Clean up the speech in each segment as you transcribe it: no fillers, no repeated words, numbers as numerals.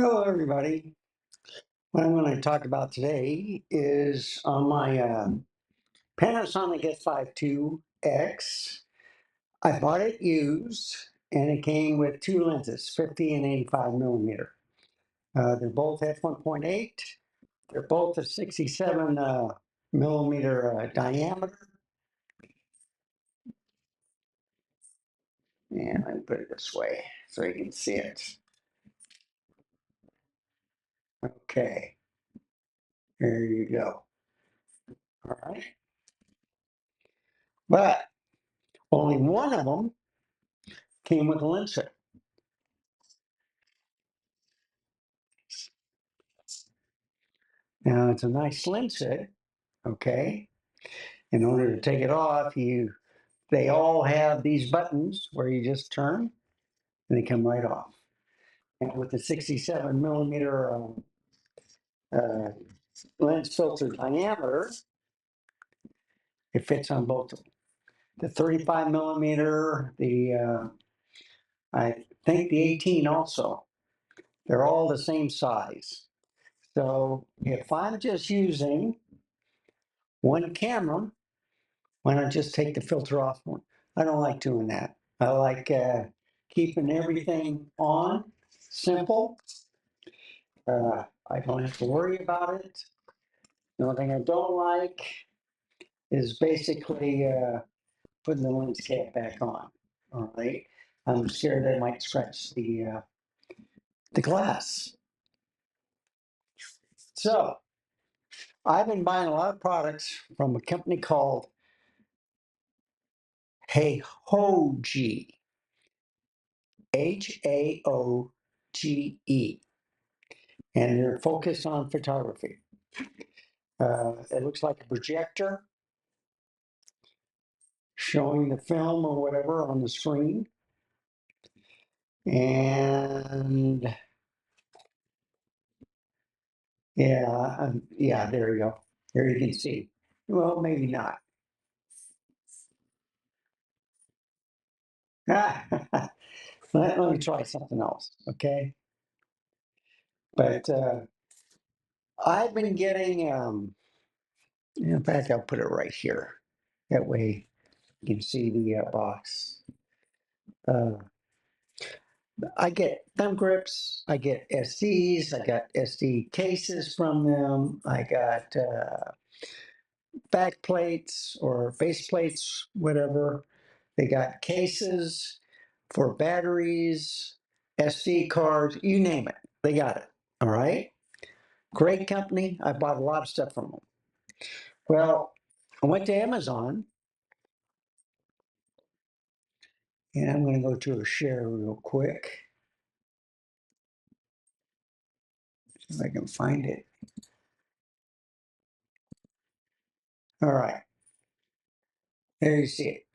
Hello, everybody. What I'm going to talk about today is on my Panasonic S52X. I bought it used, and it came with two lenses, 50 and 85 millimeter. They're both f1.8. They're both a 67 millimeter diameter. And I put it this way so you can see it. Okay, there you go. All right. But only one of them came with a lens set. Now it's a nice lens set, okay? In order to take it off, they all have these buttons where you just turn and they come right off. And with the 67 millimeter uh, lens filter diameter, it fits on both of them. The 35 millimeter, I think the 18 also, they're all the same size. So if I'm just using one camera, why not just take the filter off one? I don't like doing that. I like keeping everything on, simple. I don't have to worry about it. The only thing I don't like is basically putting the lens cap back on. All right. I'm scared that might scratch the glass. So I've been buying a lot of products from a company called Haoge, Haoge, and they're focused on photography. It looks like a projector showing the film or whatever on the screen. And yeah, there you go. There you can see. Well, maybe not. Let me try something else, okay? But I've been getting, in fact, I'll put it right here. That way you can see the box. Uh, I get thumb grips, I get SDs, I got SD cases from them, I got back plates or face plates, whatever. They got cases for batteries, SD cards, you name it. They got it. All right. Great company. I bought a lot of stuff from them. Well, I went to Amazon and I'm going to go to a share real quick. See if I can find it. All right. There you see it.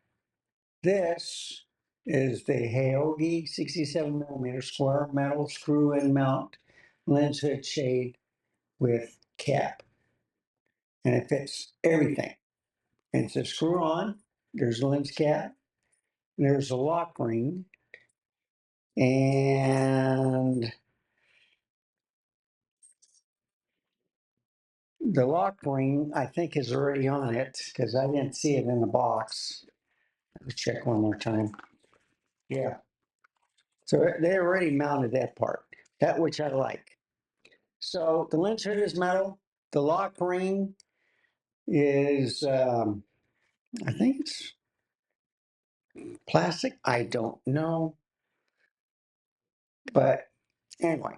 This is the Haoge 67 millimeter square metal screw and mount lens hood shade with cap. And it fits everything. And it's a screw on, there's a lens cap, there's a lock ring, and the lock ring I think is already on it because I didn't see it in the box. Let's check one more time. Yeah. So they already mounted that part, that which I like. So the lens hood is metal. The lock ring is, I think it's plastic. I don't know. But anyway,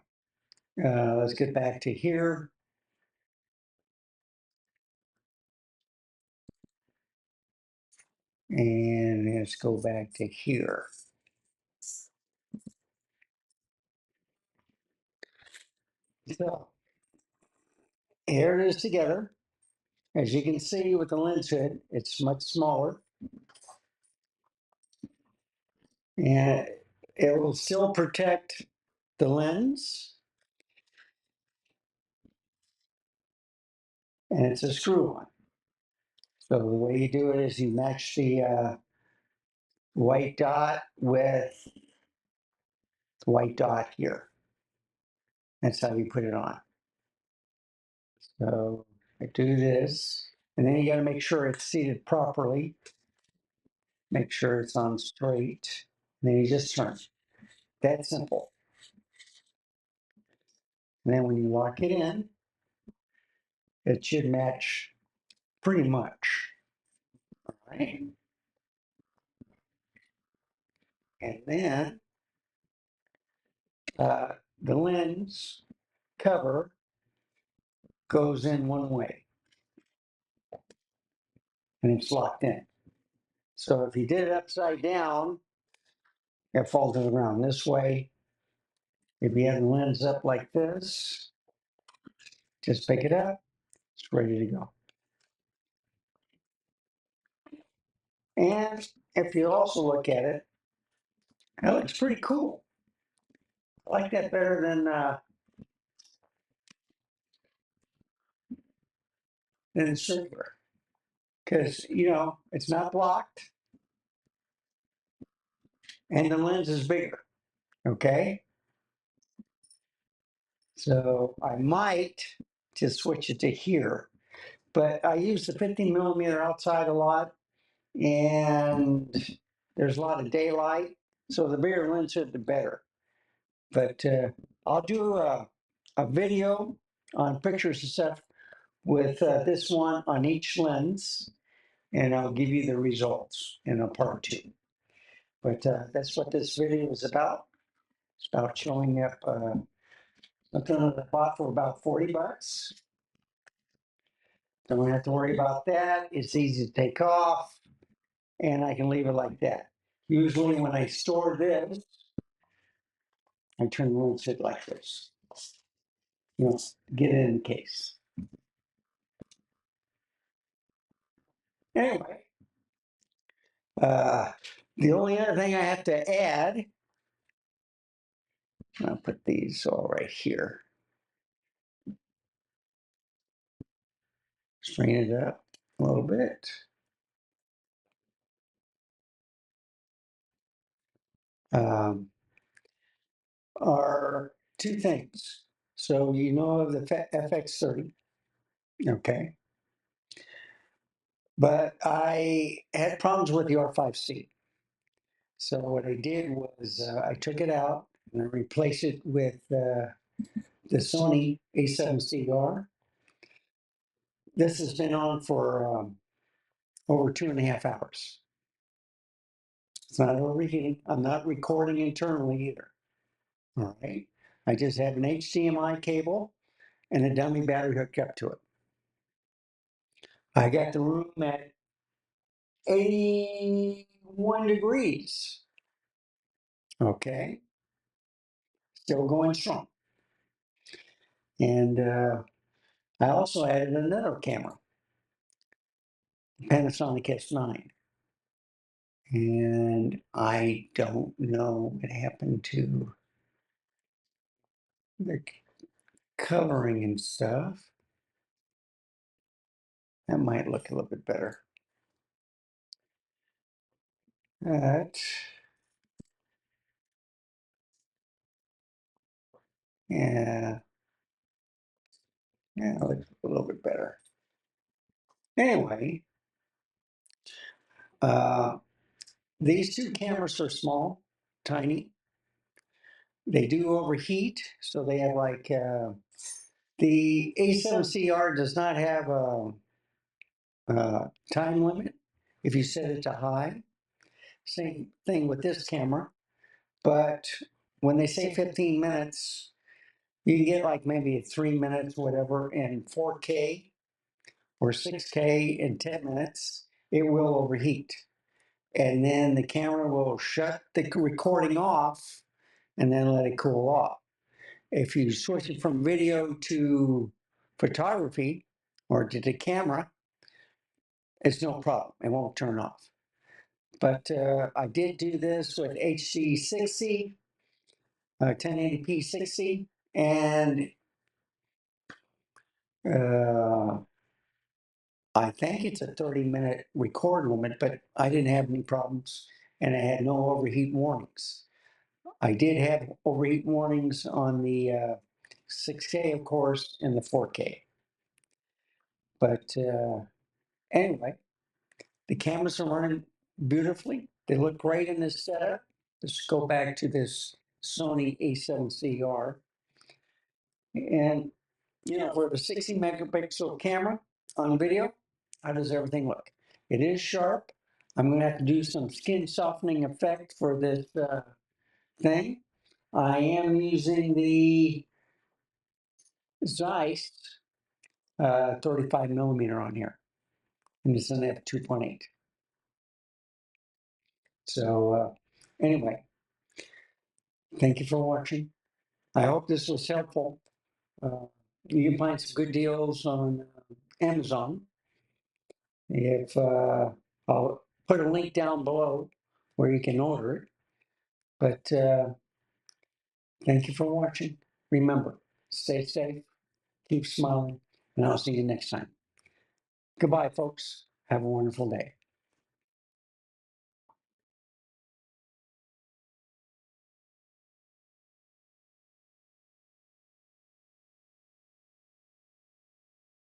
let's get back to here. And let's go back to here. So here it is together. As you can see with the lens hood, it's much smaller. And it will still protect the lens. And it's a screw on. So the way you do it is you match the white dot with the white dot here. That's how you put it on. So I do this, and then you got to make sure it's seated properly. Make sure it's on straight. And then you just turn. That simple. And then when you lock it in, it should match pretty much. All right. And then the lens cover goes in one way and it's locked in. So if you did it upside down, it falls to the ground this way. If you have the lens up like this, just pick it up, it's ready to go. And if you also look at it, it looks pretty cool. I like that better than circular because, you know, it's not blocked and the lens is bigger. Okay. So I might just switch it to here, but I use the 15 millimeter outside a lot and there's a lot of daylight. So the bigger lens is the better. But I'll do a video on pictures and stuff with this one on each lens, and I'll give you the results in a part 2. But that's what this video is about. It's about showing up something on the bought for about 40 bucks. Don't have to worry about that. It's easy to take off, and I can leave it like that. Usually when I store this, I turn the lens lid like this. You know, get it in the case. Anyway, the only other thing I have to add, I'll put these all right here. Strain it up a little bit. Are 2 things. So you know of the FX30, okay? But I had problems with the R5C. So what I did was I took it out and I replaced it with the Sony A7CR. This has been on for over 2.5 hours. It's not overheating. I'm not recording internally either. All right. I just have an HDMI cable and a dummy battery hooked up to it. I got the room at 81 degrees. Okay. Still going strong. And I also added another camera, Panasonic S9. And I don't know what happened to the coloring and stuff. That might look a little bit better. But yeah, it looks a little bit better. Anyway, these 2 cameras are small, tiny. They do overheat, so they have like the A7CR does not have a time limit if you set it to high. Same thing with this camera, but when they say 15 minutes, you can get like maybe 3 minutes, whatever, in 4K or 6K in 10 minutes. It will overheat. And then the camera will shut the recording off and then let it cool off. If you switch it from video to photography or to the camera, it's no problem. It won't turn off. But I did do this with HD 60, 1080p 60, and I think it's a 30-minute record limit, but I didn't have any problems and I had no overheat warnings. I did have overheat warnings on the 6K, of course, and the 4K. But anyway, the cameras are running beautifully. They look great in this setup. Let's go back to this Sony A7CR. And, for the 60 megapixel camera on video, how does everything look? It is sharp. I'm going to have to do some skin softening effect for this thing. I am using the Zeiss 35 millimeter on here, and it's an f2.8. So anyway, thank you for watching. I hope this was helpful. You can find some good deals on Amazon. If I'll put a link down below where you can order it. But thank you for watching. Remember, stay safe, keep smiling, and I'll see you next time. Goodbye, folks. Have a wonderful day.